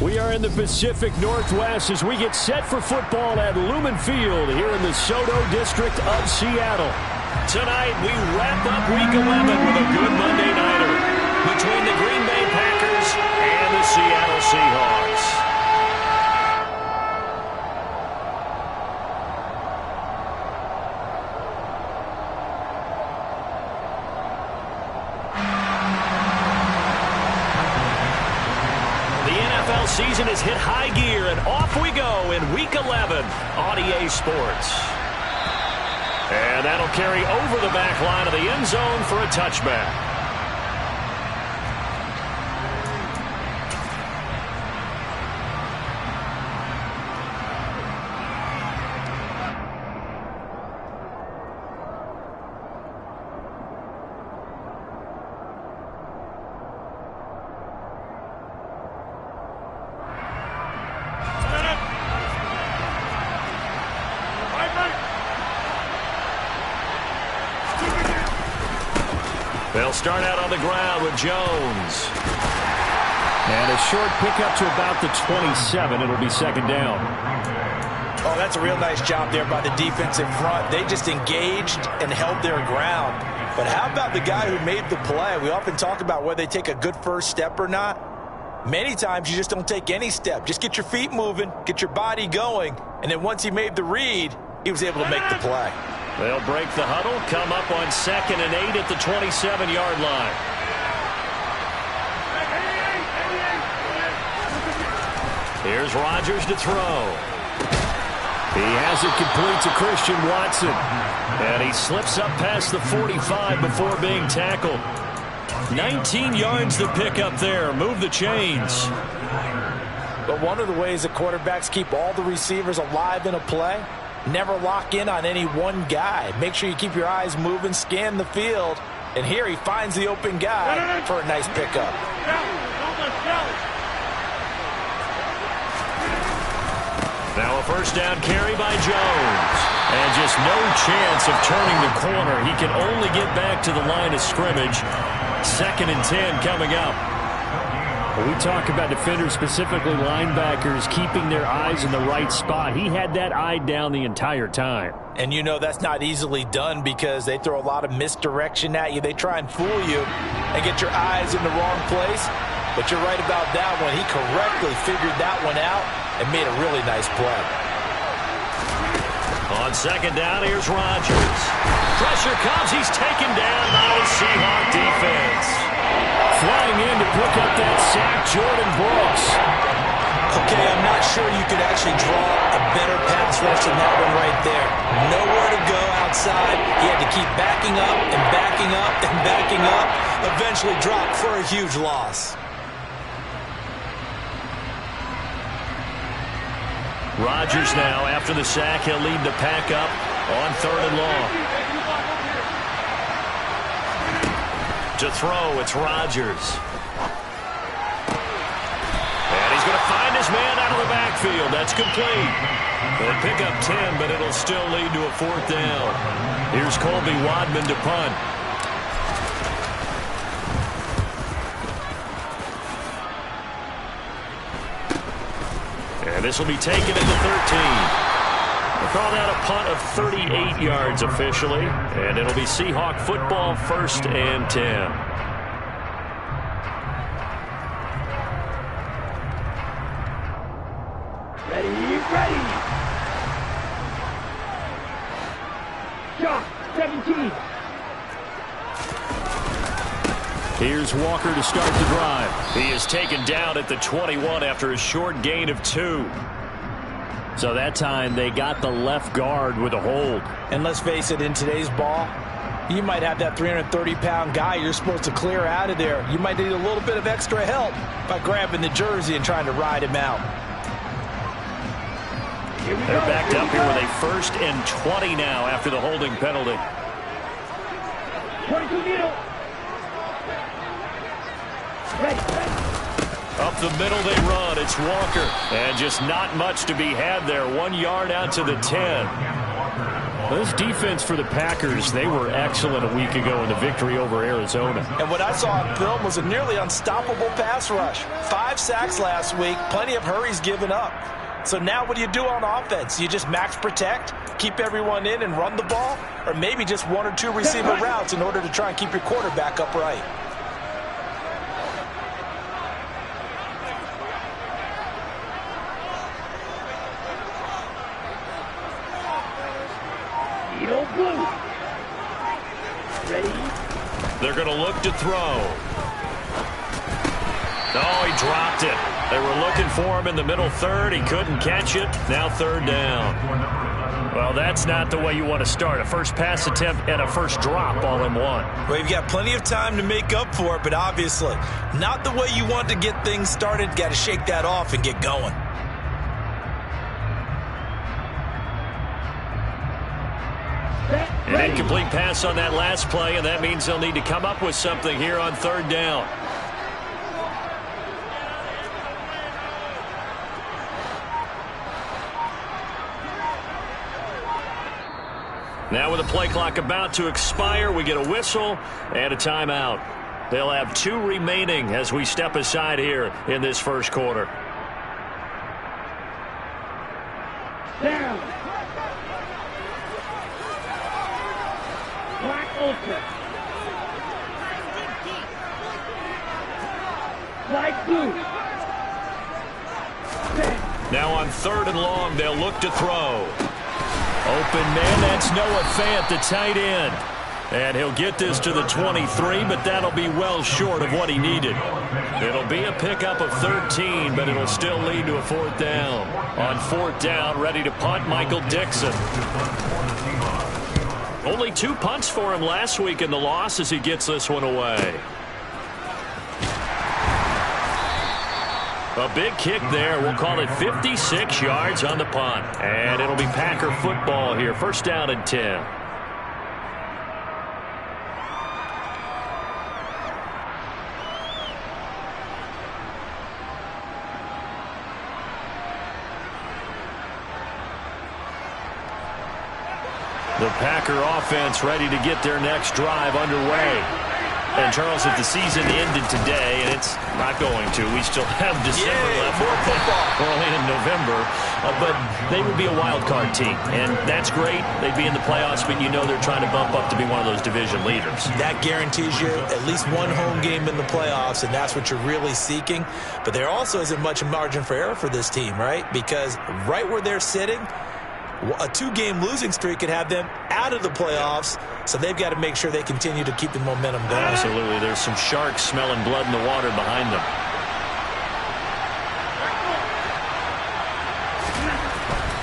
We are in the Pacific Northwest as we get set for football at Lumen Field here in the Soto District of Seattle. Tonight, we wrap up Week 11 with a good Monday nighter between the Green Bay Packers and the Seattle Seahawks. Season has hit high gear, and off we go in Week 11 on EA Sports. And that'll carry over the back line of the end zone for a touchback. They'll start out on the ground with Jones. And a short pickup to about the 27. It'll be second down. Oh, that's a real nice job there by the defensive front. They just engaged and held their ground. But how about the guy who made the play? We often talk about whether they take a good first step or not. Many times you just don't take any step. Just get your feet moving, get your body going, and then once he made the read, he was able to make the play. They'll break the huddle, come up on 2nd and 8 at the 27-yard line. Here's Rodgers to throw. He has it complete to Christian Watson. And he slips up past the 45 before being tackled. 19 yards to pick up there. Move the chains. But one of the ways that quarterbacks keep all the receivers alive in a play, never lock in on any one guy. Make sure you keep your eyes moving, scan the field. And here he finds the open guy for a nice pickup. Now a first down carry by Jones. And just no chance of turning the corner. He can only get back to the line of scrimmage. 2nd and 10 coming up. We talk about defenders, specifically linebackers, keeping their eyes in the right spot. He had that eye down the entire time. And you know that's not easily done because they throw a lot of misdirection at you. They try and fool you and get your eyes in the wrong place. But you're right about that one. He correctly figured that one out and made a really nice play. On 2nd down, here's Rodgers. Pressure comes. He's taken down by the Seahawk defense. Flying in to pick up that sack, Jordan Brooks. Okay, I'm not sure you could actually draw a better pass rush than that one right there. Nowhere to go outside. He had to keep backing up and backing up and backing up. Eventually dropped for a huge loss. Rodgers now, after the sack, he'll lead the pack up on 3rd and long. To throw, it's Rodgers. And he's going to find his man out of the backfield. That's complete. They'll pick up 10, but it'll still lead to a 4th down. Here's Colby Wadman to punt. And this will be taken at the 13. We'll call that a punt of 38 yards officially. And it'll be Seahawk football, 1st and 10. Ready. Shot, 17. Here's Walker to start the drive. He is taken down at the 21 after a short gain of 2. So that time they got the left guard with a hold. And let's face it, in today's ball, you might have that 330-pound guy you're supposed to clear out of there. You might need a little bit of extra help by grabbing the jersey and trying to ride him out. They're backed up here with a 1st and 20 now after the holding penalty. 22 middle. Ready. Up the middle they run. It's Walker. And just not much to be had there. 1 yard out to the 10. This defense for the Packers, they were excellent a week ago in the victory over Arizona. And what I saw on film was a nearly unstoppable pass rush. 5 sacks last week, plenty of hurries given up. So now what do you do on offense? You just max protect, keep everyone in and run the ball, or maybe just 1 or 2 receiver routes in order to try and keep your quarterback upright. Blue. Ready? They're going to look to throw. Oh, he dropped it. They were looking for him in the middle third. He couldn't catch it. Now 3rd down. Well, that's not the way you want to start. A first pass attempt and a first drop all in one. Well, you've got plenty of time to make up for it, but obviously not the way you want to get things started. Got to shake that off and get going. An incomplete pass on that last play, and that means they'll need to come up with something here on 3rd down. Now with the play clock about to expire, we get a whistle and a timeout. They'll have 2 remaining as we step aside here in this first quarter. Down. Black Ultra. Light blue. Now on 3rd and long, they'll look to throw. Open man, that's Noah Fant, the tight end. And he'll get this to the 23, but that'll be well short of what he needed. It'll be a pickup of 13, but it'll still lead to a 4th down. On 4th down, ready to punt, Michael Dixon. Only 2 punts for him last week in the loss as he gets this one away. A big kick there. We'll call it 56 yards on the punt. And it'll be Packer football here. 1st down and 10. The Packer offense ready to get their next drive underway. And, Charles, if the season ended today, and it's not going to, we still have December left. More football. We're only in November. But they would be a wild card team, and that's great. They'd be in the playoffs, but you know they're trying to bump up to be one of those division leaders. That guarantees you at least 1 home game in the playoffs, and that's what you're really seeking. But there also isn't much margin for error for this team, right? Because right where they're sitting, a 2-game losing streak could have them out of the playoffs, so they've got to make sure they continue to keep the momentum going. Absolutely. There's some sharks smelling blood in the water behind them.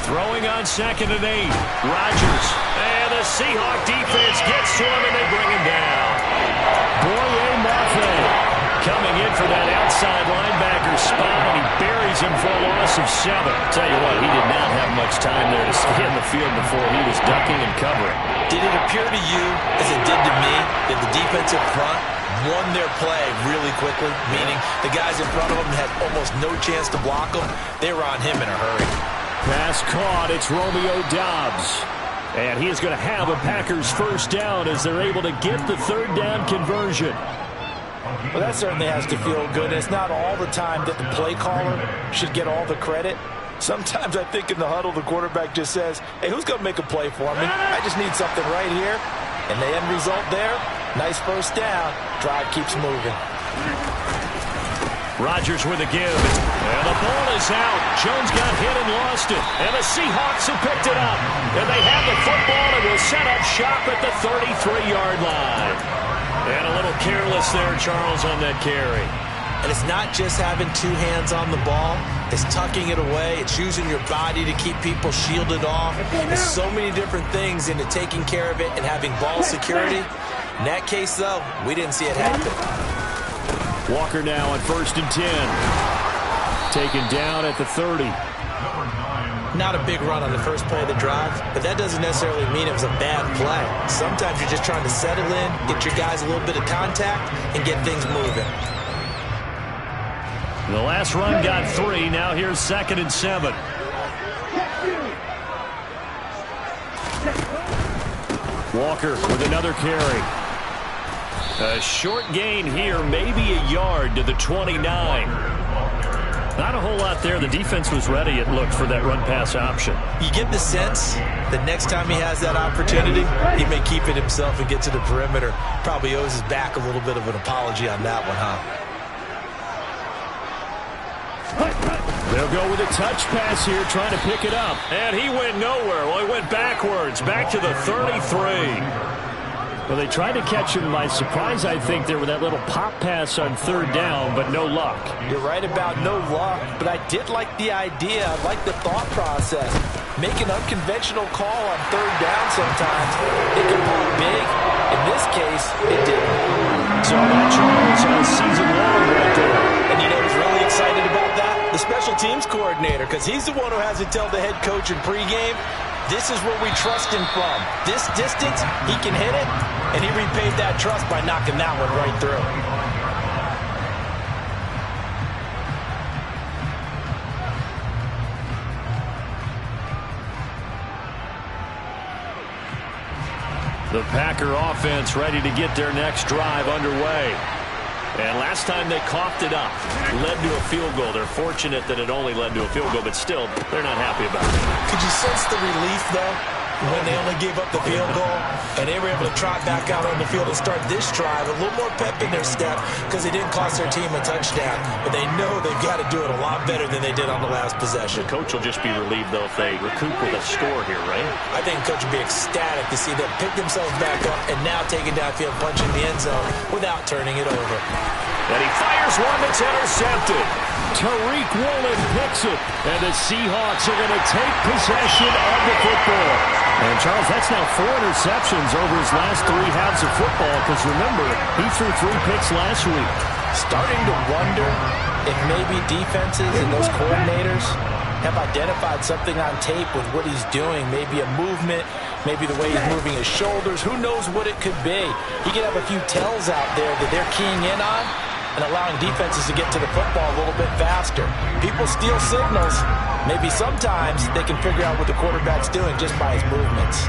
Throwing on 2nd and 8. Rodgers. And the Seahawk defense gets to him, and they bring him down. Boye Mafe coming in for that outside linebacker spot, and he buries him for a loss of 7. Tell you what, he did not have much time there to stay in the field before he was ducking and covering. Did it appear to you, as it did to me, that the defensive front won their play really quickly, meaning the guys in front of them had almost no chance to block them? They were on him in a hurry. Pass caught. It's Romeo Doubs. And he is going to have a Packers 1st down as they're able to get the 3rd down conversion. Well, that certainly has to feel good. It's not all the time that the play caller should get all the credit. Sometimes I think in the huddle, the quarterback just says, hey, who's going to make a play for me? I just need something right here. And the end result there, nice 1st down. Drive keeps moving. Rodgers with a give. And the ball is out. Jones got hit and lost it. And the Seahawks have picked it up. And they have the football and will set up shop at the 33-yard line. And a little careless there, Charles, on that carry. And it's not just having 2 hands on the ball. It's tucking it away. It's using your body to keep people shielded off. There's so many different things into taking care of it and having ball security. In that case, though, we didn't see it happen. Walker now on 1st and 10. Taken down at the 30. Not a big run on the first play of the drive, but that doesn't necessarily mean it was a bad play. Sometimes you're just trying to settle in, get your guys a little bit of contact, and get things moving. The last run got 3. Now here's 2nd and 7. Walker with another carry. A short gain here, maybe a yard to the 29. Not a whole lot there. The defense was ready, it looked, for that run-pass option. You get the sense that next time he has that opportunity, he may keep it himself and get to the perimeter. Probably owes his back a little bit of an apology on that one, huh? They'll go with a touch pass here, trying to pick it up. And he went nowhere. Well, he went backwards, back to the 33. Well, they tried to catch him by surprise, I think, there with that little pop pass on third down, but no luck. You're right about no luck, but I did like the idea. I like the thought process. Make an unconventional call on third down sometimes. It can pop big. In this case, it didn't. So that Charles has season long right there. And you know who's really excited about that? The special teams coordinator, because he's the one who has to tell the head coach in pregame, this is where we trust him from. This distance, he can hit it, and he repaid that trust by knocking that one right through. The Packer offense ready to get their next drive underway. And last time they coughed it up, led to a field goal. They're fortunate that it only led to a field goal, but still, they're not happy about it. Could you sense the relief, though, when they only gave up the field goal and they were able to trot back out on the field and start this drive? A little more pep in their step because they didn't cost their team a touchdown, but they know they've got to do it a lot better than they did on the last possession. The coach will just be relieved, though, if they recoup with a score here, right? I think the coach will be ecstatic to see them pick themselves back up and now take it downfield, punching the end zone without turning it over. And he fires one that's intercepted. Tariq Woolen picks it. And the Seahawks are going to take possession of the football. And, Charles, that's now 4 interceptions over his last 3 halves of football. Because, remember, he threw 3 picks last week. Starting to wonder if maybe defenses and those coordinators have identified something on tape with what he's doing. Maybe a movement, maybe the way he's moving his shoulders. Who knows what it could be? He could have a few tells out there that they're keying in on and allowing defenses to get to the football a little bit faster. People steal signals. Maybe sometimes they can figure out what the quarterback's doing just by his movements.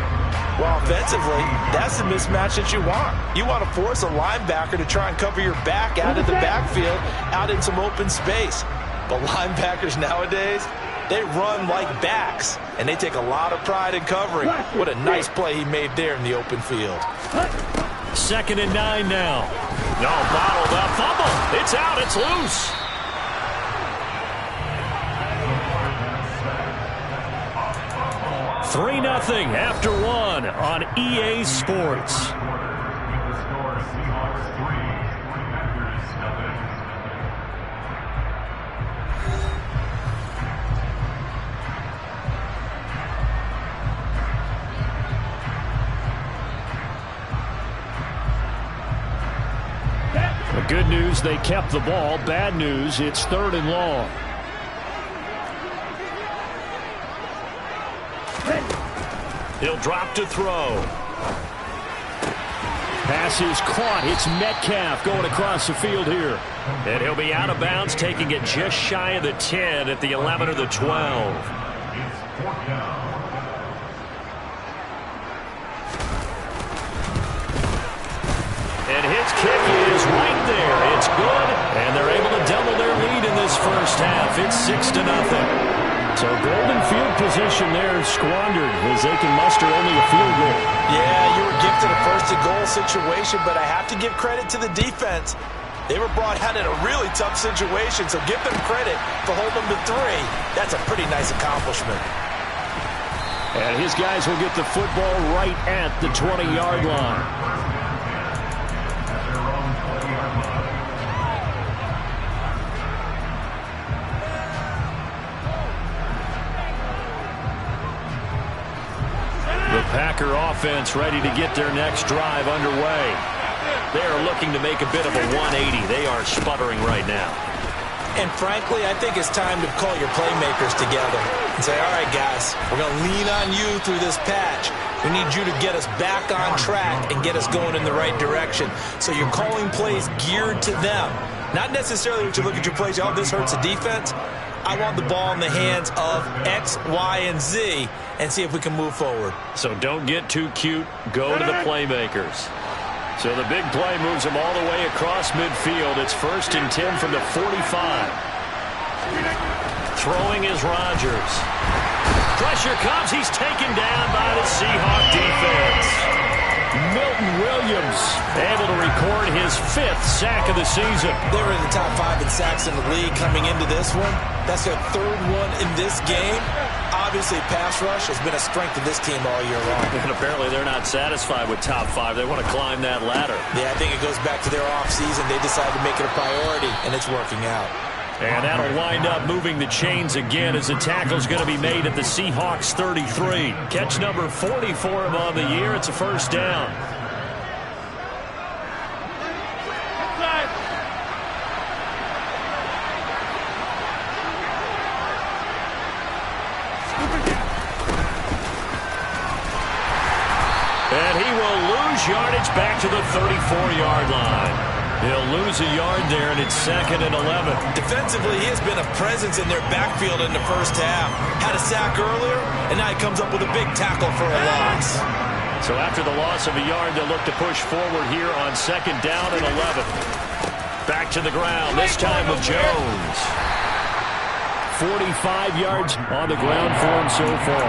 Well, offensively, that's the mismatch that you want. You want to force a linebacker to try and cover your back out of the backfield, out in some open space. But linebackers nowadays, they run like backs, and they take a lot of pride in covering. What a nice play he made there in the open field. 2nd and 9 now. No, bottled up. Fumble. It's out. It's loose. Three 3-0 after 1 on EA Sports. Good news, they kept the ball. Bad news, it's 3rd and long. He'll drop to throw. Pass is caught. It's Metcalf going across the field here. And he'll be out of bounds, taking it just shy of the 10 at the 11 or the 12. And his kick is right there. It's good, and they're able to double their lead in this first half. It's 6-0. So golden field position there squandered as they can muster only a field goal. Yeah, you were gifted a first-and-goal situation, but I have to give credit to the defense. They were brought out in a really tough situation, so give them credit for holding them to 3. That's a pretty nice accomplishment. And his guys will get the football right at the 20-yard line. The Packer offense ready to get their next drive underway. They are looking to make a bit of a 180. They are sputtering right now. And frankly, I think it's time to call your playmakers together and say, all right, guys, we're going to lean on you through this patch. We need you to get us back on track and get us going in the right direction. So you're calling plays geared to them. Not necessarily when you look at your plays, oh, this hurts the defense. I want the ball in the hands of X, Y, and Z and see if we can move forward. So don't get too cute. Go to the playmakers. So the big play moves him all the way across midfield. It's 1st and 10 from the 45. Throwing is Rodgers. Pressure comes. He's taken down by the Seahawk defense. Milton Williams able to record his 5th sack of the season. They were in the top 5 in sacks in the league coming into this one. That's their 3rd one in this game. Obviously, pass rush has been a strength of this team all year long. And apparently they're not satisfied with top 5. They want to climb that ladder. Yeah, I think it goes back to their offseason. They decided to make it a priority, and it's working out. And that'll wind up moving the chains again as the tackle's going to be made at the Seahawks 33. Catch number 40 for him on the year. It's a 1st down. And he will lose yardage back to the 34-yard line. He'll lose a yard there, and it's 2nd and 11. Defensively, he has been a presence in their backfield in the first half. Had a sack earlier, and now he comes up with a big tackle for a loss. So after the loss of a yard, they'll look to push forward here on 2nd down and 11. Back to the ground, this time with Jones. 45 yards on the ground for him so far.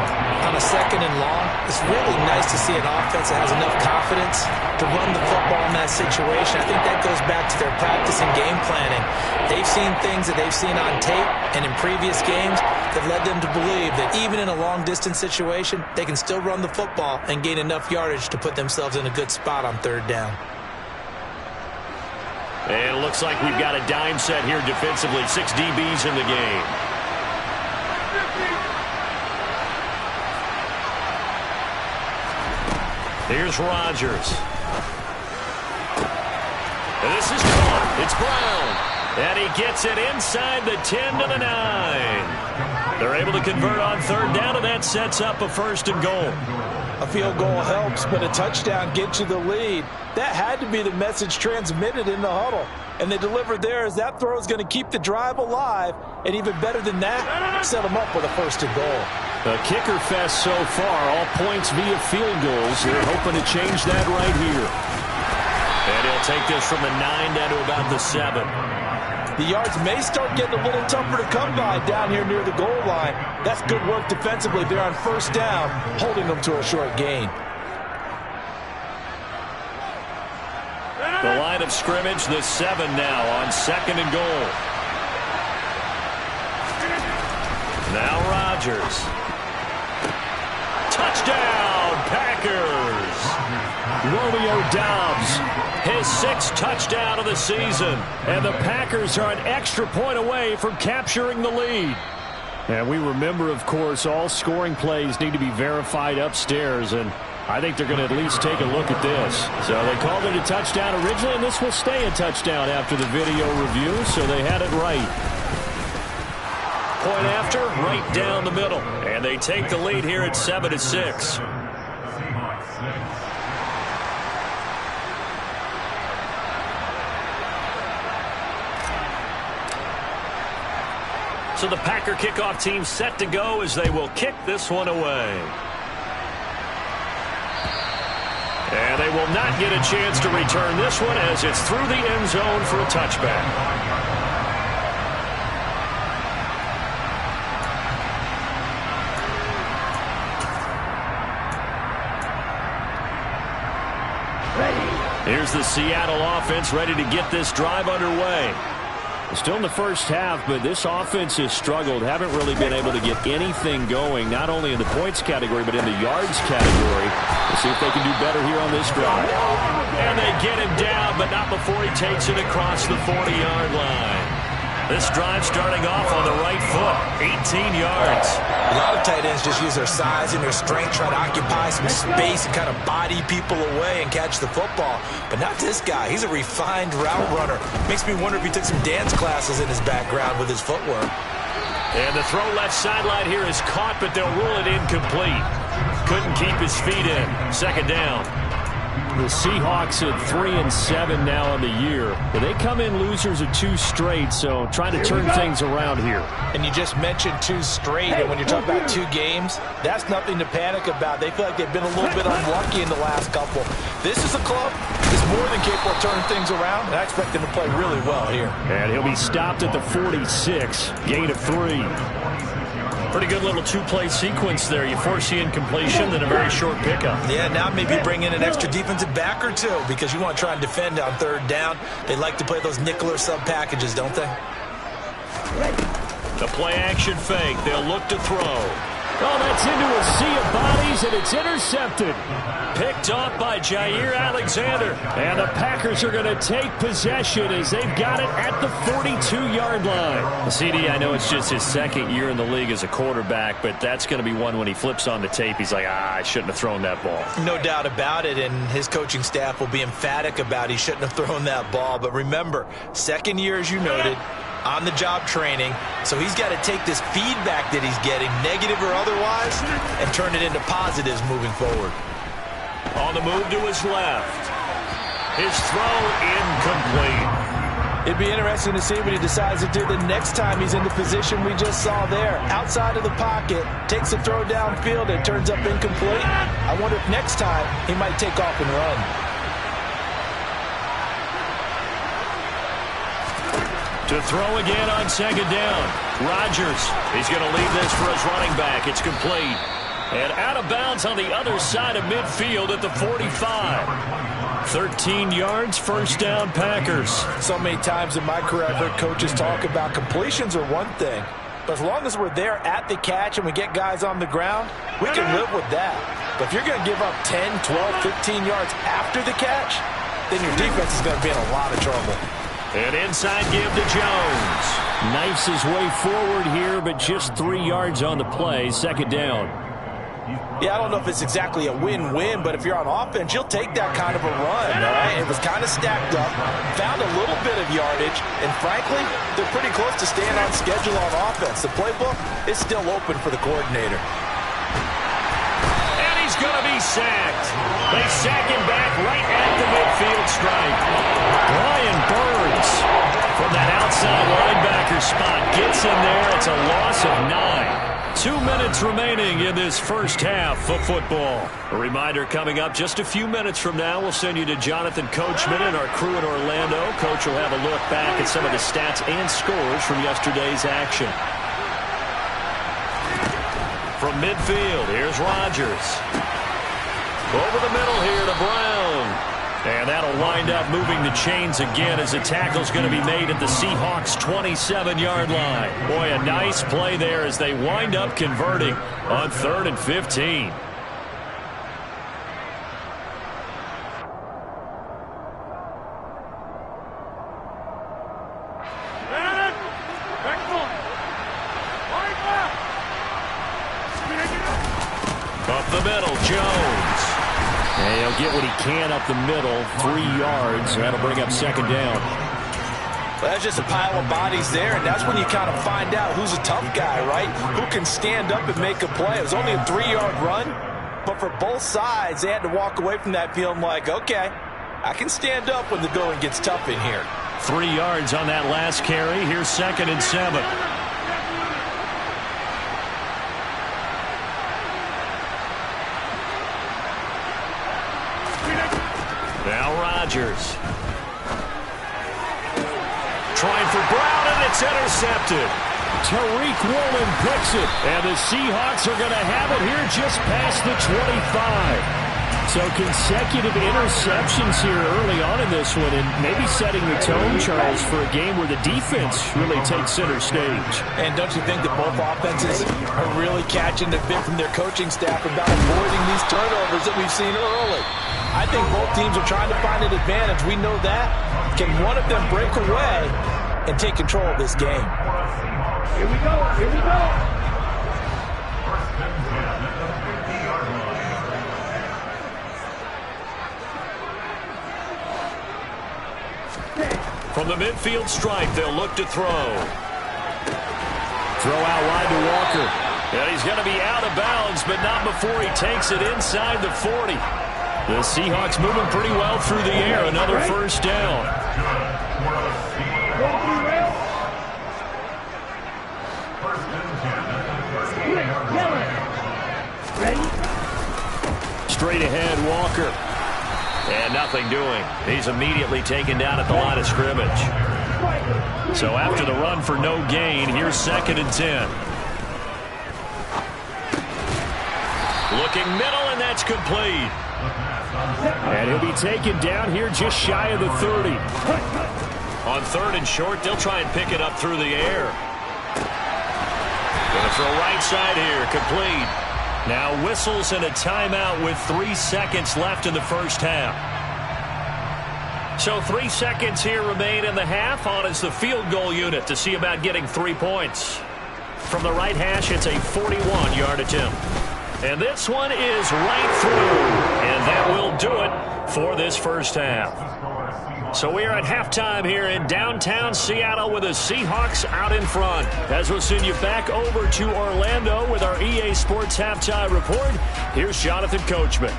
On a 2nd and long, it's really nice to see an offense that has enough confidence to run the football in that situation. I think that goes back to their practice and game planning. They've seen things that they've seen on tape and in previous games that led them to believe that even in a long-distance situation, they can still run the football and gain enough yardage to put themselves in a good spot on 3rd down. And it looks like we've got a dime set here defensively. 6 DBs in the game. Here's Rodgers. And this is caught. It's Brown. And he gets it inside the 10 to the 9. They're able to convert on 3rd down, and that sets up a 1st and goal. A field goal helps, but a touchdown gets you the lead. That had to be the message transmitted in the huddle. And they delivered theirs. That throw is going to keep the drive alive. And even better than that, set them up with a 1st and goal. A kicker fest so far. All points via field goals. They're hoping to change that right here. And he'll take this from the 9 down to about the 7. The yards may start getting a little tougher to come by down here near the goal line. That's good work defensively there on 1st down, holding them to a short gain. The line of scrimmage, the 7 now on 2nd and goal. Now Rodgers. Touchdown, Packers. Romeo Doubs, his 6th touchdown of the season. And the Packers are an extra point away from capturing the lead. And we remember, of course, all scoring plays need to be verified upstairs. And I think they're going to at least take a look at this. So they called it a touchdown originally, and this will stay a touchdown after the video review, so they had it right. Point after, right down the middle. And they take the lead here at 7-6. So the Packer kickoff team set to go as they will kick this one away. And they will not get a chance to return this one as it's through the end zone for a touchback. Here's the Seattle offense ready to get this drive underway. Still in the first half, but this offense has struggled. Haven't really been able to get anything going, not only in the points category, but in the yards category. We'll see if they can do better here on this drive. And they get him down, but not before he takes it across the 40-yard line. This drive starting off on the right foot, 18 yards. A lot of tight ends just use their size and their strength, try to occupy some space and kind of body people away and catch the football. But not this guy. He's a refined route runner. Makes me wonder if he took some dance classes in his background with his footwork. And the throw left sideline here is caught, but they'll rule it incomplete. Couldn't keep his feet in. 2nd down. The Seahawks at 3-7 now on the year. But they come in losers of 2 straight, so trying to turn things around here. And you just mentioned 2 straight, and when you're talking about 2 games, that's nothing to panic about. They feel like they've been a little bit unlucky in the last couple. This is a club that's more than capable of turning things around, and I expect them to play really well here. And he'll be stopped at the 46, gain of 3. Pretty good little 2-play sequence there. You force the incompletion, then a very short pickup. Yeah, now maybe bring in an extra defensive back or 2 because you want to try and defend on 3rd down. They like to play those nickel or sub packages, don't they? The play-action fake. They'll look to throw. Oh, that's into a sea of bodies, and it's intercepted. Picked off by Jair Alexander. And the Packers are going to take possession as they've got it at the 42-yard line. CD, I know it's just his 2nd year in the league as a quarterback, but that's going to be one when he flips on the tape. He's like, I shouldn't have thrown that ball. No doubt about it, and his coaching staff will be emphatic about he shouldn't have thrown that ball. But remember, 2nd year, as you noted, on-the-job training, so he's got to take this feedback that he's getting, negative or otherwise, and turn it into positives moving forward. On the move to his left. His throw incomplete. It'd be interesting to see what he decides to do the next time he's in the position we just saw there. Outside of the pocket, takes a throw downfield, and turns up incomplete. I wonder if next time he might take off and run. To throw again on 2nd down. Rodgers. He's going to leave this for his running back. It's complete. And out of bounds on the other side of midfield at the 45. 13 yards, 1st down, Packers. So many times in my career I've heard coaches talk about completions are one thing. But as long as we're there at the catch and we get guys on the ground, we can live with that. But if you're going to give up 10, 12, 15 yards after the catch, then your defense is going to be in a lot of trouble. An inside give to Jones. Knifes his way forward here, but just 3 yards on the play. 2nd down. Yeah, I don't know if it's exactly a win-win, but if you're on offense, you'll take that kind of a run, all right? It was kind of stacked up, found a little bit of yardage, and frankly, they're pretty close to staying on schedule on offense. The playbook is still open for the coordinator. And he's going to be sacked. They sack him back right at the midfield stripe. Brian Burns from that outside linebacker spot gets in there. It's a loss of 9. 2 minutes remaining in this first half of football. A reminder coming up just a few minutes from now. We'll send you to Jonathan Coachman and our crew in Orlando. Coach will have a look back at some of the stats and scores from yesterday's action. From midfield, here's Rodgers. Over the middle here to Brown. And that'll wind up moving the chains again as the tackle's going to be made at the Seahawks' 27-yard line. Boy, a nice play there as they wind up converting on 3rd and 15. Up the middle, Jones. And he'll get what he can up the middle, 3 yards. That'll bring up 2nd down. Well, that's just a pile of bodies there, and that's when you kind of find out who's a tough guy, right? Who can stand up and make a play. It was only a 3-yard run, but for both sides, they had to walk away from that feeling like, okay, I can stand up when the going gets tough in here. 3 yards on that last carry. Here's 2nd and 7. Now Rodgers. Trying for Brown, and it's intercepted. Tariq Woolen picks it, and the Seahawks are going to have it here just past the 25. So consecutive interceptions here early on in this one, and maybe setting the tone, Charles, for a game where the defense really takes center stage. And don't you think that both offenses are really catching the bit from their coaching staff about avoiding these turnovers that we've seen early? I think both teams are trying to find an advantage. We know that. Can one of them break away and take control of this game? Here we go. Here we go. From the midfield stripe, they'll look to throw. Throw out wide to Walker. And he's going to be out of bounds, but not before he takes it inside the 40. The Seahawks moving pretty well through the air. Another first down. Straight ahead, Walker. And nothing doing. He's immediately taken down at the line of scrimmage. So after the run for no gain, here's 2nd and 10. Looking middle, and that's complete. And he'll be taken down here just shy of the 30. On 3rd and short, they'll try and pick it up through the air. Going to throw right side here, complete. Now whistles and a timeout with 3 seconds left in the first half. So 3 seconds here remain in the half. On is the field goal unit to see about getting 3 points. From the right hash, it's a 41-yard attempt. And this one is right through. And that will do it for this first half. So we are at halftime here in downtown Seattle with the Seahawks out in front. As we'll send you back over to Orlando with our EA Sports Halftime Report, here's Jonathan Coachman.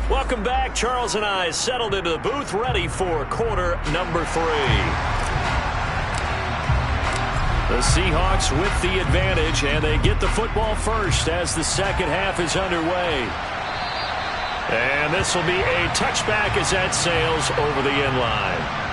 Welcome back. Charles and I settled into the booth, ready for quarter number 3. The Seahawks with the advantage, and they get the football first as the second half is underway. And this will be a touchback as that sails over the end line.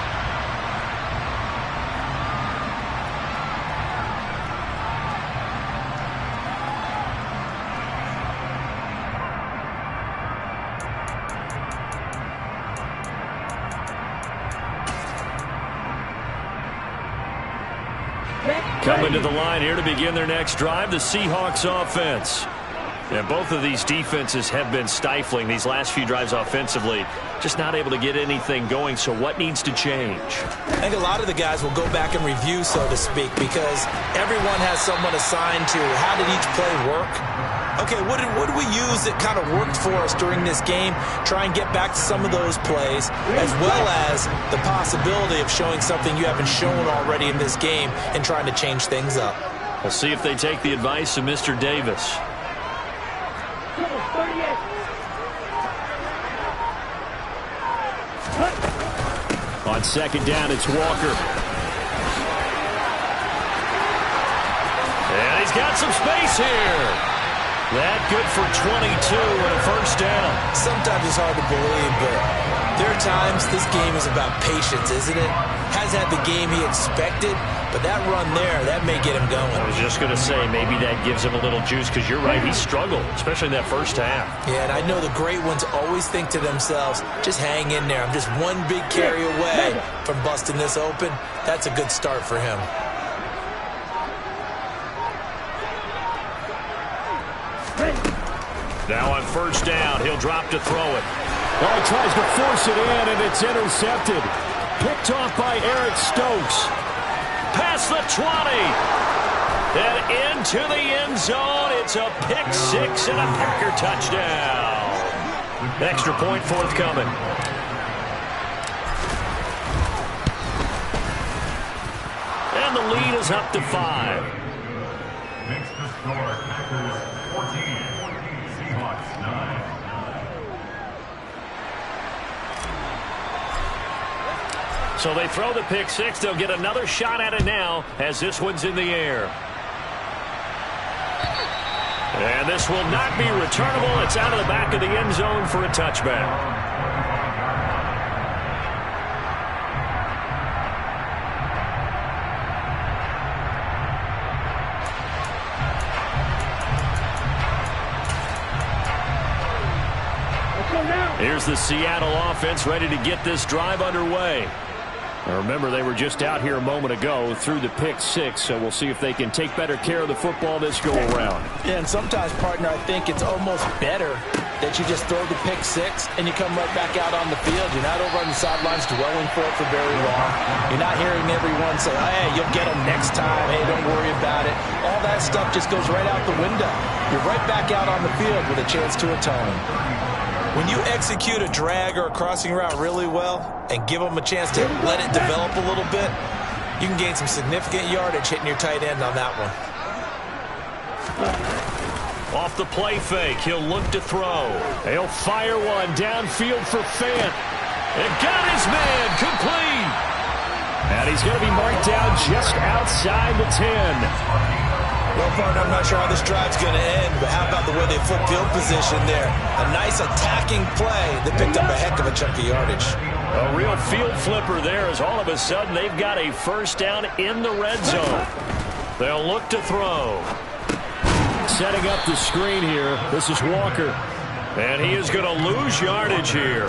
Coming to the line here to begin their next drive, the Seahawks offense. And both of these defenses have been stifling these last few drives offensively. Just not able to get anything going, so what needs to change? I think a lot of the guys will go back and review, so to speak, because everyone has someone assigned to how did each play work. Okay, what did we use that kind of worked for us during this game? Try and get back to some of those plays, as well as the possibility of showing something you haven't shown already in this game and trying to change things up. We'll see if they take the advice of Mr. Davis. On second down, it's Walker. And he's got some space here. That good for 22 and a first down. Sometimes it's hard to believe, but there are times this game is about patience, isn't it? Has had the game he expected, but that run there, that may get him going. I was just going to say, maybe that gives him a little juice, because you're right, he struggled, especially in that first half. Yeah, and I know the great ones always think to themselves, just hang in there. I'm just one big carry away from busting this open. That's a good start for him. Now on first down, he'll drop to throw it. Oh, he tries to force it in, and it's intercepted. Picked off by Eric Stokes. Past the 20. And into the end zone. It's a pick six and a Packer touchdown. Extra point forthcoming. And the lead is up to 5. Makes the score Packers 14. Seahawks 9. So they throw the pick six. They'll get another shot at it now as this one's in the air. And this will not be returnable. It's out of the back of the end zone for a touchback. Here's the Seattle offense ready to get this drive underway. Now remember, they were just out here a moment ago through the pick six, so we'll see if they can take better care of the football this go-around. Yeah, and sometimes, partner, I think it's almost better that you just throw the pick six and you come right back out on the field. You're not over on the sidelines dwelling for it for very long. You're not hearing everyone say, hey, you'll get them next time. Hey, don't worry about it. All that stuff just goes right out the window. You're right back out on the field with a chance to atone. When you execute a drag or a crossing route really well and give them a chance to let it develop a little bit, you can gain some significant yardage hitting your tight end on that one. Off the play fake, he'll look to throw. He'll fire one downfield for Fant. And got his man complete. And he's going to be marked down just outside the 10. Well, partner, I'm not sure how this drive's going to end, but how about the way they flip field position there? A nice attacking play that picked up a heck of a chunk of yardage. A real field flipper there as all of a sudden they've got a first down in the red zone. They'll look to throw. Setting up the screen here, this is Walker. And he is going to lose yardage here.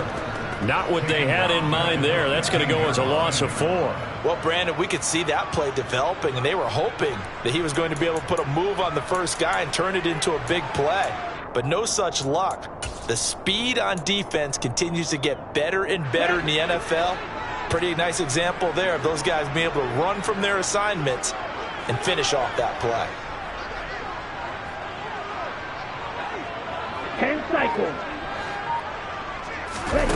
Not what they had in mind there. That's going to go as a loss of 4. Well, Brandon, we could see that play developing, and they were hoping that he was going to be able to put a move on the first guy and turn it into a big play. But no such luck. The speed on defense continues to get better and better in the NFL. Pretty nice example there of those guys being able to run from their assignments and finish off that play. 10 cycles. Ready.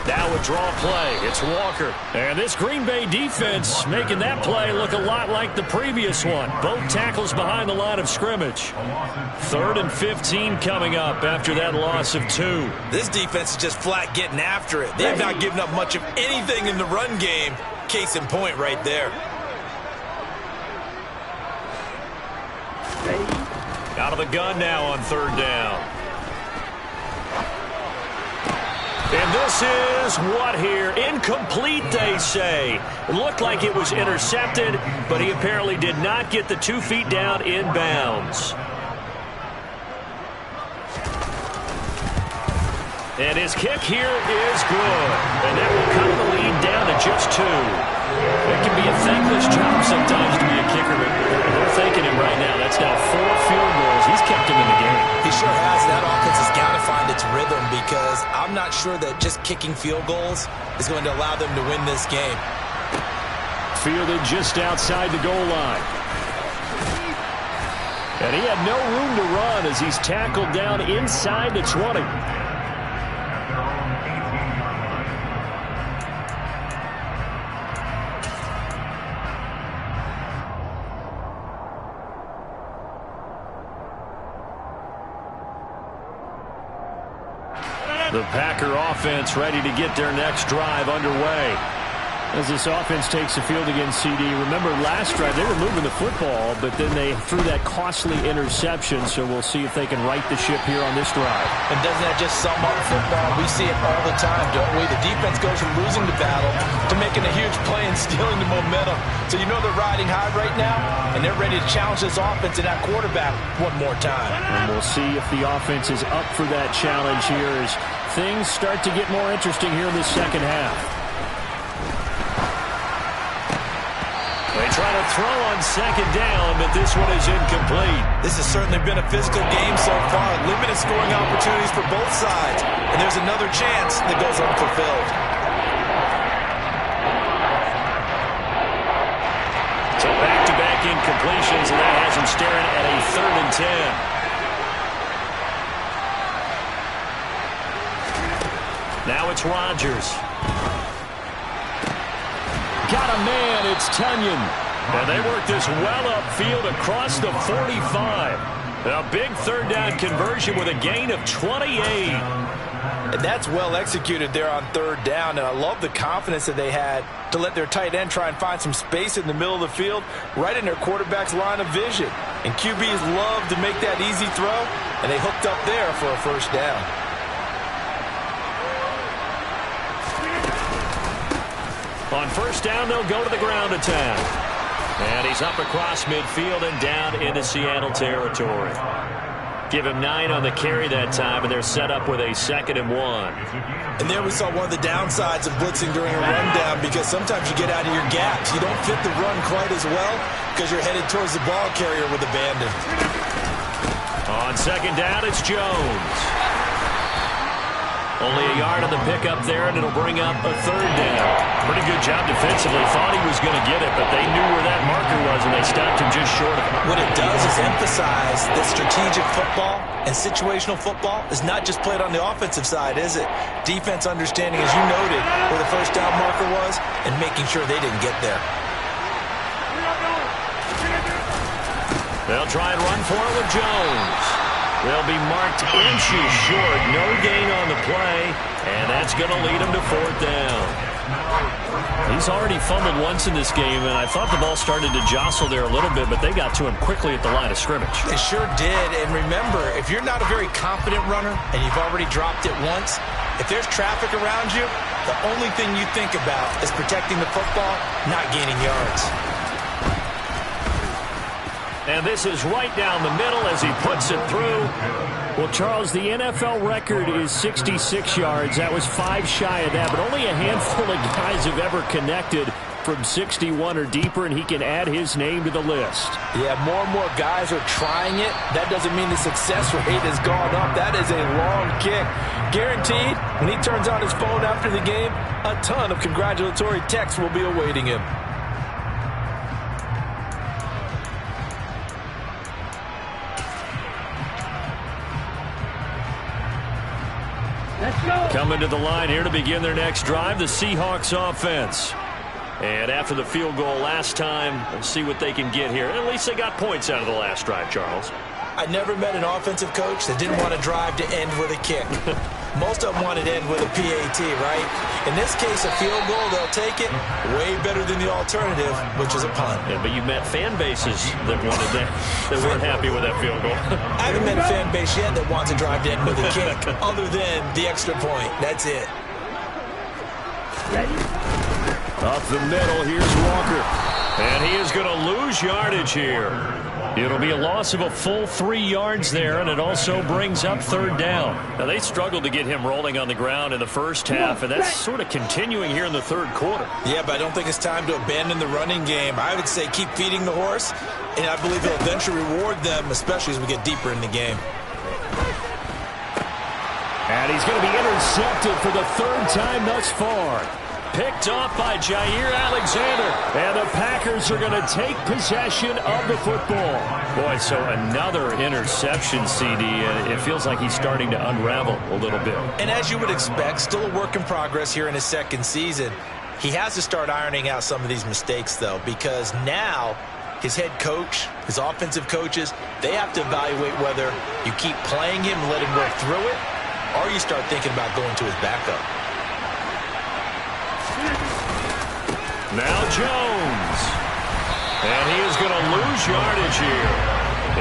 Now a draw play. It's Walker. And this Green Bay defense making that play look a lot like the previous one. Both tackles behind the line of scrimmage. 3rd and 15 coming up after that loss of 2. This defense is just flat getting after it. They have not given up much of anything in the run game. Case in point right there. Out of the gun now on 3rd down. And this is what here? Incomplete, they say. It looked like it was intercepted, but he apparently did not get the 2 feet down in bounds. And his kick here is good. And that will cut the lead down to just 2. It can be a thankless job sometimes to be a kicker, but they're thanking him right now. That's now 4 field goals. He's kept him in the game. He sure has. That offense has got to find its rhythm because I'm not sure that just kicking field goals is going to allow them to win this game. Fielded just outside the goal line. And he had no room to run as he's tackled down inside the 20. The Packer offense ready to get their next drive underway. As this offense takes the field against CD. Remember last drive they were moving the football, but then they threw that costly interception, so we'll see if they can right the ship here on this drive. And doesn't that just sum up football? We see it all the time, don't we? The defense goes from losing the battle to making a huge play and stealing the momentum. So you know they're riding high right now, and they're ready to challenge this offense and that quarterback one more time. And we'll see if the offense is up for that challenge here as things start to get more interesting here in the second half. They try to throw on 2nd down, but this one is incomplete. This has certainly been a physical game so far. Limited scoring opportunities for both sides. And there's another chance that goes unfulfilled. So back-to-back incompletions, and that has him staring at a 3rd and 10. Now it's Rodgers. Got a man, it's Tunyon. And they work this well upfield across the 45. A big 3rd down conversion with a gain of 28. And that's well executed there on 3rd down. And I love the confidence that they had to let their tight end try and find some space in the middle of the field, right in their quarterback's line of vision. And QBs love to make that easy throw, and they hooked up there for a 1st down. On 1st down, they'll go to the ground attack. And he's up across midfield and down into Seattle territory. Give him 9 on the carry that time, and they're set up with a 2nd and 1. And there we saw one of the downsides of blitzing during a rundown, because sometimes you get out of your gaps. You don't fit the run quite as well because you're headed towards the ball carrier with abandon. On 2nd down, it's Jones. Only a yard on the pickup there, and it'll bring up a 3rd down. Pretty good job defensively. Thought he was going to get it, but they knew where that marker was, and they stopped him just short of it. What it does is emphasize that strategic football and situational football is not just played on the offensive side, is it? Defense understanding, as you noted, where the 1st down marker was and making sure they didn't get there. They'll try and run for it with Jones. They'll be marked inches short. No gain on the play, and that's going to lead them to 4th down. He's already fumbled once in this game, and I thought the ball started to jostle there a little bit, but they got to him quickly at the line of scrimmage. They sure did, and remember, if you're not a very confident runner and you've already dropped it once, if there's traffic around you, the only thing you think about is protecting the football, not gaining yards. And this is right down the middle as he puts it through. Well, Charles, the NFL record is 66 yards. That was 5 shy of that, but only a handful of guys have ever connected from 61 or deeper, and he can add his name to the list. Yeah, more and more guys are trying it. That doesn't mean the success rate has gone up. That is a long kick. Guaranteed, when he turns on his phone after the game, a ton of congratulatory texts will be awaiting him. Coming to the line here to begin their next drive, the Seahawks offense. And after the field goal last time, let's see what they can get here. At least they got points out of the last drive, Charles. I never met an offensive coach that didn't want to drive to end with a kick. Most of them wanted to end with a PAT, right? In this case, a field goal, they'll take it. Way better than the alternative, which is a punt. Yeah, but you met fan bases that wanted that, that weren't happy with that field goal. I haven't met a fan base yet that wants to drive to end with a kick, other than the extra point. That's it. Up the middle, here's Walker. And he is going to lose yardage here. It'll be a loss of a full 3 yards there, and it also brings up 3rd down. Now, they struggled to get him rolling on the ground in the first half, and that's sort of continuing here in the 3rd quarter. Yeah, but I don't think it's time to abandon the running game. I would say keep feeding the horse, and I believe he'll eventually reward them, especially as we get deeper in the game. And he's going to be intercepted for the 3rd time thus far. Picked off by Jair Alexander. And the Packers are going to take possession of the football. Boy, so another interception, CD. And it feels like he's starting to unravel a little bit. And as you would expect, still a work in progress here in his 2nd season. He has to start ironing out some of these mistakes, though, because now his head coach, his offensive coaches, they have to evaluate whether you keep playing him and let him work through it, or you start thinking about going to his backup. Now Jones. And he is going to lose yardage here.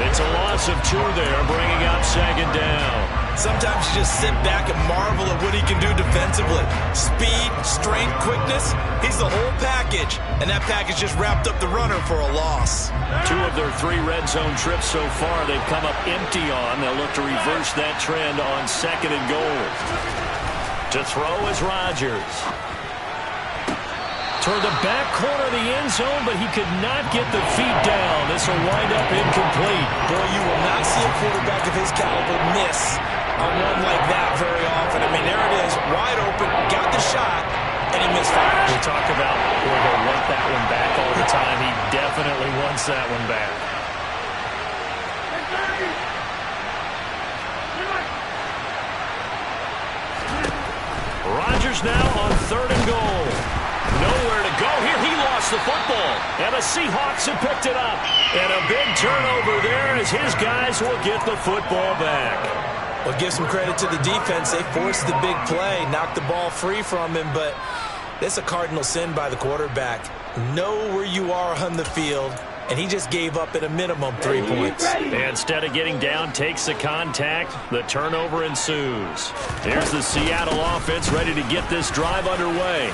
It's a loss of 2 there, bringing up 2nd down. Sometimes you just sit back and marvel at what he can do defensively. Speed, strength, quickness, he's the whole package. And that package just wrapped up the runner for a loss. 2 of their 3 red zone trips so far they've come up empty on. They'll look to reverse that trend on 2nd and goal. To throw is Rodgers. Toward the back corner of the end zone, but he could not get the feet down. This will wind up incomplete. Boy, you will not see a quarterback of his caliber miss on one like that very often. I mean, there it is, wide open, got the shot, and he misfired. We talk about where they'll want that one back all the time. He definitely wants that one back. Rodgers now on 3rd and goal. Nowhere to go here. He lost the football. And the Seahawks have picked it up. And a big turnover there as his guys will get the football back. Well, give some credit to the defense. They forced the big play, knocked the ball free from him, but it's a cardinal sin by the quarterback. Know where you are on the field, and he just gave up at a minimum 3 points. And instead of getting down, takes the contact. The turnover ensues. Here's the Seattle offense ready to get this drive underway.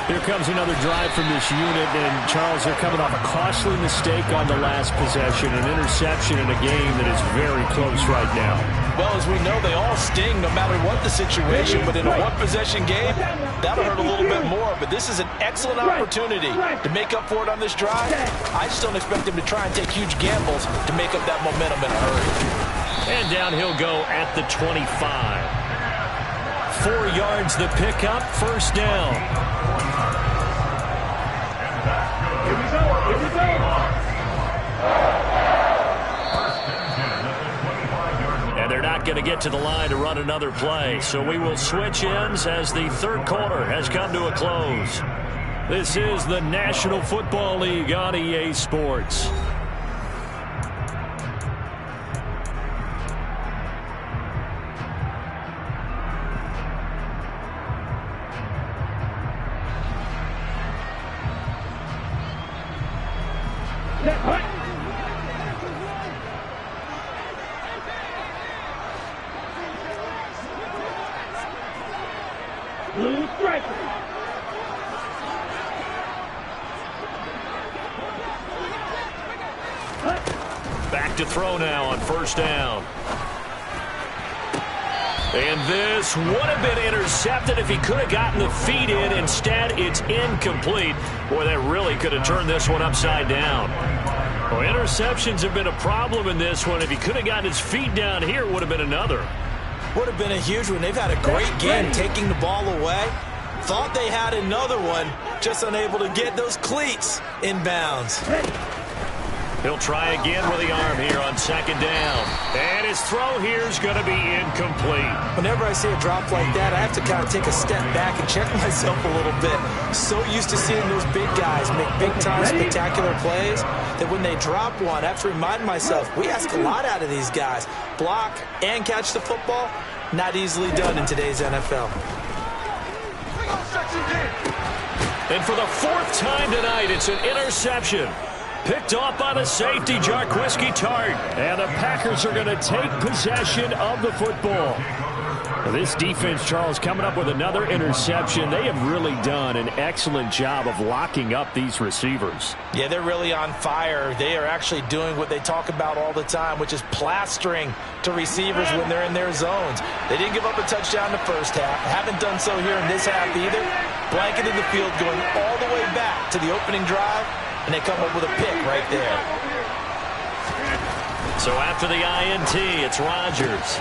Here comes another drive from this unit, and Charles, they're coming off a costly mistake on the last possession, an interception in a game that is very close right now. Well, as we know, they all sting no matter what the situation, but in a one-possession game, that'll hurt a little bit more. But this is an excellent opportunity to make up for it on this drive. I just don't expect them to try and take huge gambles to make up that momentum in a hurry. And down he'll go at the 25. 4 yards the pickup, 1st down. And they're not going to get to the line to run another play. So we will switch ends as the 3rd quarter has come to a close. This is the National Football League on EA Sports. Blue striker. Back to throw now on first down. And this would have been intercepted if he could have gotten the feet in. Instead, it's incomplete. Boy, that really could have turned this one upside down. Well, interceptions have been a problem in this one. If he could have gotten his feet down here, it would have been another. Would have been a huge one. They've had a great game taking the ball away. Thought they had another one, just unable to get those cleats in bounds. He'll try again with the arm here on second down. And his throw here is going to be incomplete. Whenever I see a drop like that, I have to kind of take a step back and check myself a little bit. So used to seeing those big guys make big-time spectacular plays that when they drop one, I have to remind myself, we ask a lot out of these guys. Block and catch the football, not easily done in today's NFL. And for the fourth time tonight, it's an interception. Picked off by the safety, Jarquiski Tart. And the Packers are going to take possession of the football. Well, this defense, Charles, coming up with another interception. They have really done an excellent job of locking up these receivers. Yeah, they're really on fire. They are actually doing what they talk about all the time, which is plastering to receivers when they're in their zones. They didn't give up a touchdown in the first half. Haven't done so here in this half either. Blanketed the field going all the way back to the opening drive. And they come up with a pick right there. So after the INT, it's Rodgers.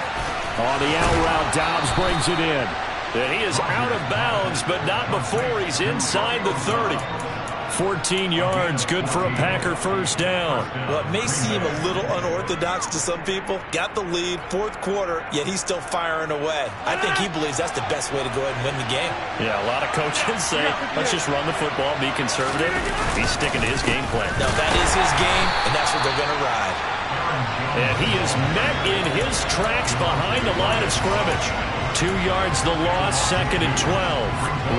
On the out route, Dobbs brings it in. And he is out of bounds, but not before he's inside the 30. 14 yards, good for a Packer first down. Well, it may seem a little unorthodox to some people. Got the lead, fourth quarter, yet he's still firing away. I think he believes that's the best way to go ahead and win the game. Yeah, a lot of coaches say, let's just run the football, be conservative. He's sticking to his game plan. Now, that is his game, and that's what they're going to ride. And he is met in his tracks behind the line of scrimmage. 2 yards the loss, second and 12.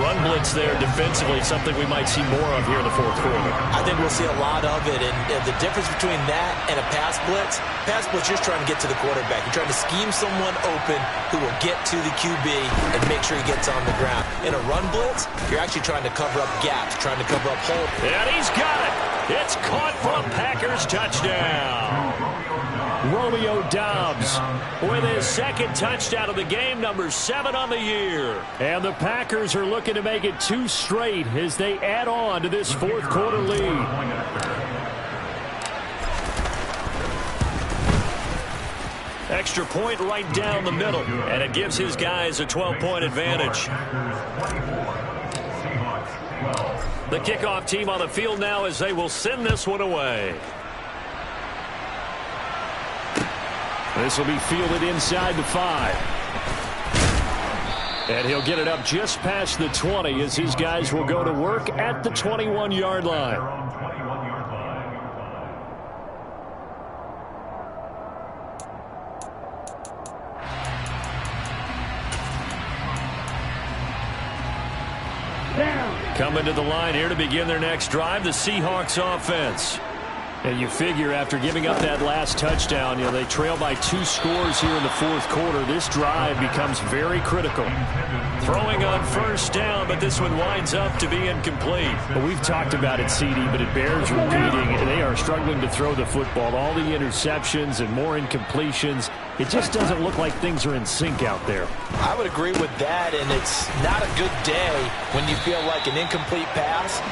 Run blitz there defensively, something we might see more of here in the fourth quarter. I think we'll see a lot of it, and the difference between that and a pass blitz, you're just trying to get to the quarterback. You're trying to scheme someone open who will get to the QB and make sure he gets on the ground. In a run blitz, you're actually trying to cover up gaps, trying to cover up holes. And he's got it. It's caught for a Packers touchdown. Romeo Dobbs with his second touchdown of the game, number 7 on the year. And the Packers are looking to make it 2 straight as they add on to this fourth quarter lead. Extra point right down the middle, and it gives his guys a 12-point advantage. The kickoff team on the field now as they will send this one away. This will be fielded inside the 5. And he'll get it up just past the 20 as his guys will go to work at the 21-yard line. Coming to the line here to begin their next drive, the Seahawks offense. And you figure after giving up that last touchdown, they trail by 2 scores here in the fourth quarter. This drive becomes very critical. Throwing on first down, but this one winds up to be incomplete. Well, we've talked about it, CD, but it bears repeating. They are struggling to throw the football. All the interceptions and more incompletions. It just doesn't look like things are in sync out there. I would agree with that, and it's not a good day when you feel like an incomplete pass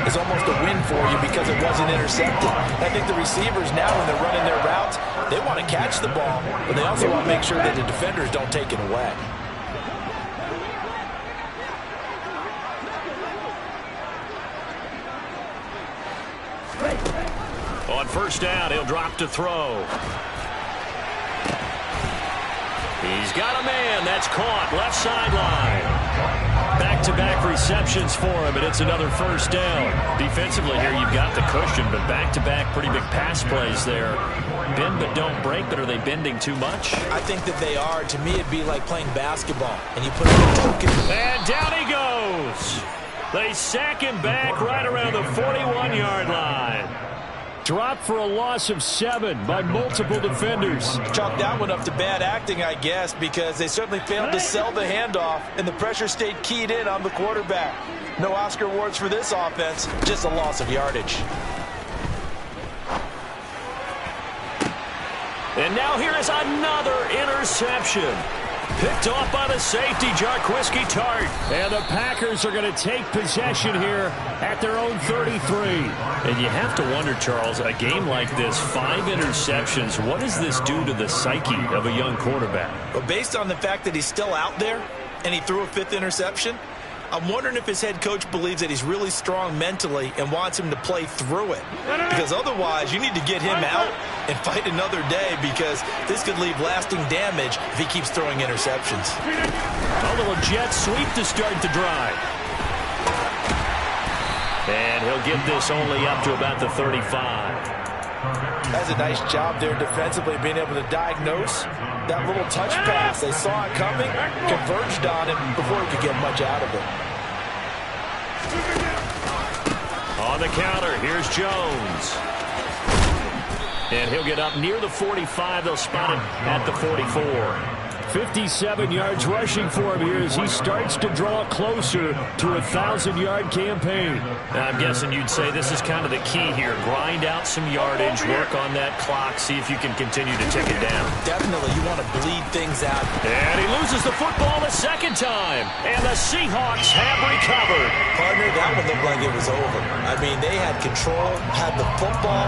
is almost a win for you because it wasn't intercepted. I think the receivers now, when they're running their routes, they want to catch the ball, but they also want to make sure that the defenders don't take it away. On first down, he'll drop to throw. He's got a man. That's caught. Left sideline. Back-to-back receptions for him, and it's another first down. Defensively here, you've got the cushion, but back-to-back pretty big pass plays there. Bend but don't break, but are they bending too much? I think that they are. To me, it'd be like playing basketball, and you put a token. And down he goes. They sack him back right around the 41-yard line. Dropped for a loss of 7 by multiple defenders. Chalk that one up to bad acting, I guess, because they certainly failed to sell the handoff, and the pressure stayed keyed in on the quarterback. No Oscar awards for this offense, just a loss of yardage. And now here is another interception. Picked off by the safety, Jarquiski Tart. And the Packers are going to take possession here at their own 33. And you have to wonder, Charles, a game like this, 5 interceptions, what does this do to the psyche of a young quarterback? Well, based on the fact that he's still out there and he threw a 5th interception, I'm wondering if his head coach believes that he's really strong mentally and wants him to play through it. Because otherwise, you need to get him out and fight another day, because this could leave lasting damage if he keeps throwing interceptions. A little jet sweep to start the drive. And he'll get this only up to about the 35. That's a nice job there defensively, being able to diagnose that little touch pass. They saw it coming, converged on him before he could get much out of it. On the counter, here's Jones. And he'll get up near the 45. They'll spot him at the 44. 57 yards rushing for him here as he starts to draw closer to a 1,000-yard campaign. Now, I'm guessing you'd say this is kind of the key here. Grind out some yardage, work on that clock, see if you can continue to tick it down. Definitely, you want to bleed things out. And he loses the football the second time. And the Seahawks have recovered. Partner, that one looked like it was over. I mean, they had control, had the football,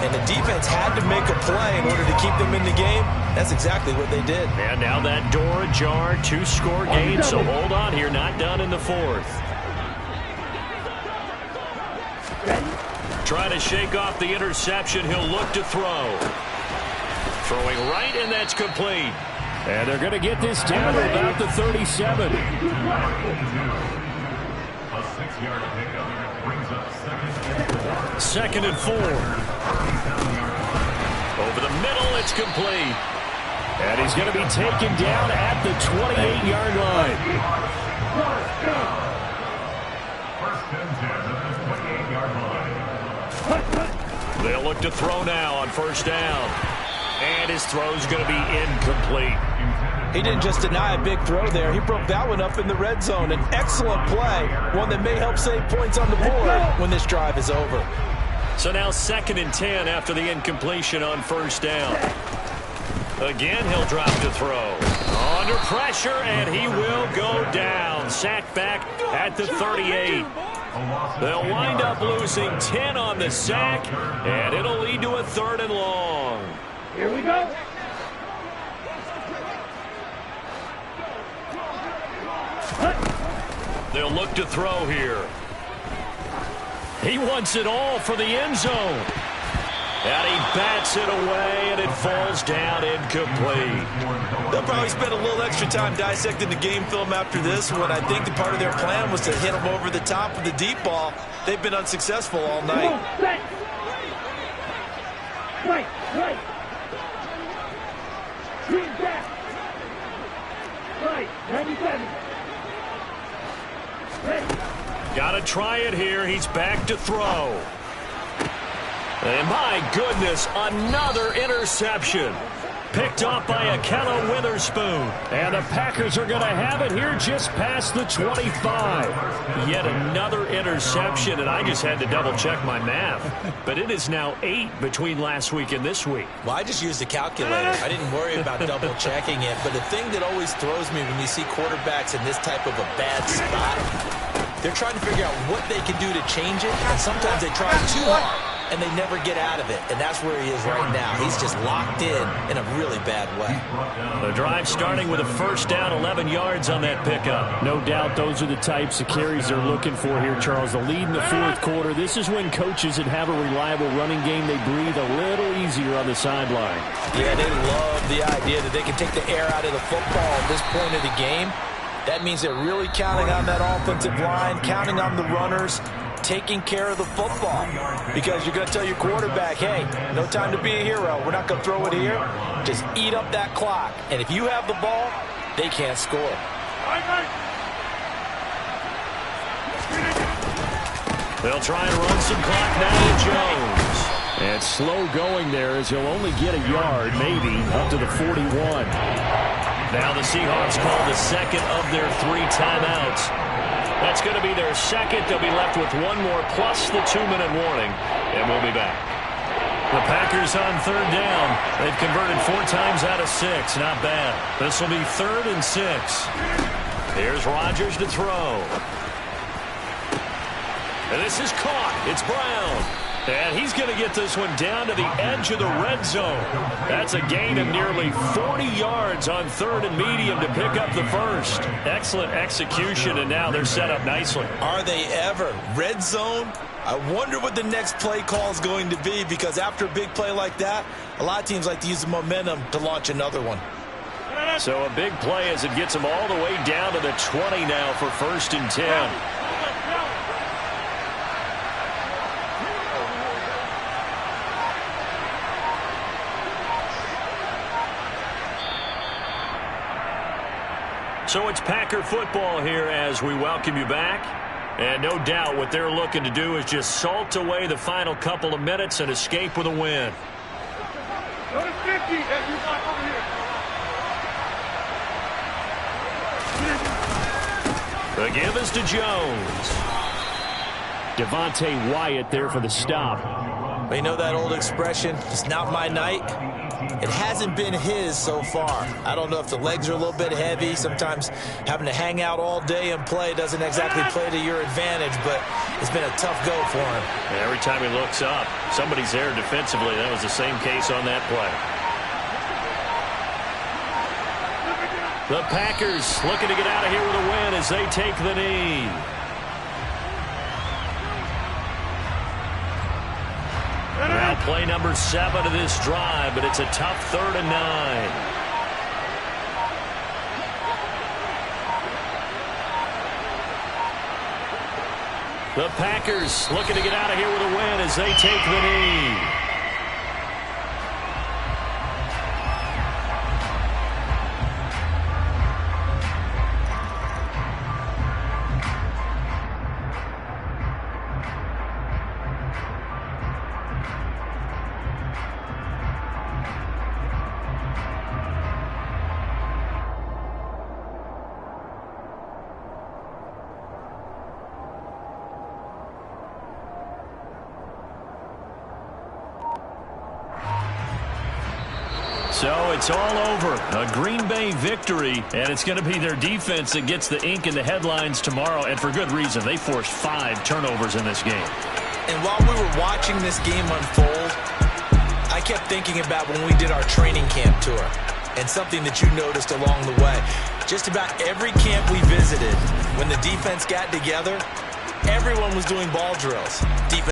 and the defense had to make a play in order to keep them in the game. That's exactly what they did. And now that door ajar, 2-score game, so hold on here, not done in the 4th. Trying to shake off the interception, he'll look to throw. Throwing right, and that's complete. And they're going to get this down to about the 37. A 6-yard pickup brings up second and 4. Over the middle, it's complete. And he's going to be taken down at the 28-yard line. First and 10 at the 28-yard line. They'll look to throw now on first down. And his throw's going to be incomplete. He didn't just deny a big throw there. He broke that one up in the red zone. An excellent play, one that may help save points on the board when this drive is over. So now second and 10 after the incompletion on first down. Again, he'll drop to throw. Under pressure, and he will go down. Sacked back at the 38. They'll wind up losing 10 on the sack, and it'll lead to a 3rd and long. Here we go. They'll look to throw here. He wants it all for the end zone. And he bats it away, and it falls down incomplete. They'll probably spend a little extra time dissecting the game film after this one. I think the part of their plan was to hit him over the top of the deep ball. They've been unsuccessful all night. Right. Green back. Right, 97. Got to try it here. He's back to throw. And my goodness, another interception. Picked off by Akello Witherspoon. And the Packers are going to have it here just past the 25. Yet another interception, and I just had to double-check my math. But it is now 8 between last week and this week. Well, I just used a calculator. I didn't worry about double-checking it. But the thing that always throws me when you see quarterbacks in this type of a bad spot, they're trying to figure out what they can do to change it. And sometimes they try too hard, and they never get out of it. And that's where he is right now. He's just locked in a really bad way. The drive starting with a first down, 11 yards on that pickup. No doubt those are the types of carries they're looking for here, Charles. The lead in the 4th quarter. This is when coaches that have a reliable running game, they breathe a little easier on the sideline. Yeah, they love the idea that they can take the air out of the football at this point of the game. That means they're really counting on that offensive line, counting on the runners, taking care of the football. Because you're going to tell your quarterback, hey, no time to be a hero. We're not going to throw it here. Just eat up that clock. And if you have the ball, they can't score. They'll try and run some clock now to Jones. And slow going there as he'll only get a yard, maybe, up to the 41. Now the Seahawks call the second of their 3 timeouts. That's going to be their second. They'll be left with one more plus the 2-minute warning, and we'll be back. The Packers on third down. They've converted 4 times out of 6. Not bad. This will be 3rd and 6. Here's Rodgers to throw. And this is caught. It's Brown. And he's going to get this one down to the edge of the red zone. That's a gain of nearly 40 yards on 3rd and medium to pick up the first. Excellent execution, and now they're set up nicely. Are they ever? Red zone? I wonder what the next play call is going to be, because after a big play like that, a lot of teams like to use the momentum to launch another one. So a big play as it gets them all the way down to the 20 now for 1st and 10. So it's Packer football here as we welcome you back. And no doubt what they're looking to do is just salt away the final couple of minutes and escape with a win. Go to 50 that you got over here. The give is to Jones. Devontae Wyatt there for the stop. But you know that old expression, it's not my night? It hasn't been his so far. I don't know if the legs are a little bit heavy. Sometimes having to hang out all day and play doesn't exactly play to your advantage, but it's been a tough go for him. And every time he looks up, somebody's there defensively. That was the same case on that play. The Packers looking to get out of here with a win as they take the knee. Now play number 7 of this drive, but it's a tough 3rd and 9. The Packers looking to get out of here with a win as they take the knee. So it's all over. A Green Bay victory, and it's going to be their defense that gets the ink in the headlines tomorrow, and for good reason. They forced 5 turnovers in this game. And while we were watching this game unfold, I kept thinking about when we did our training camp tour, and something that you noticed along the way. Just about every camp we visited, when the defense got together, everyone was doing ball drills. Defense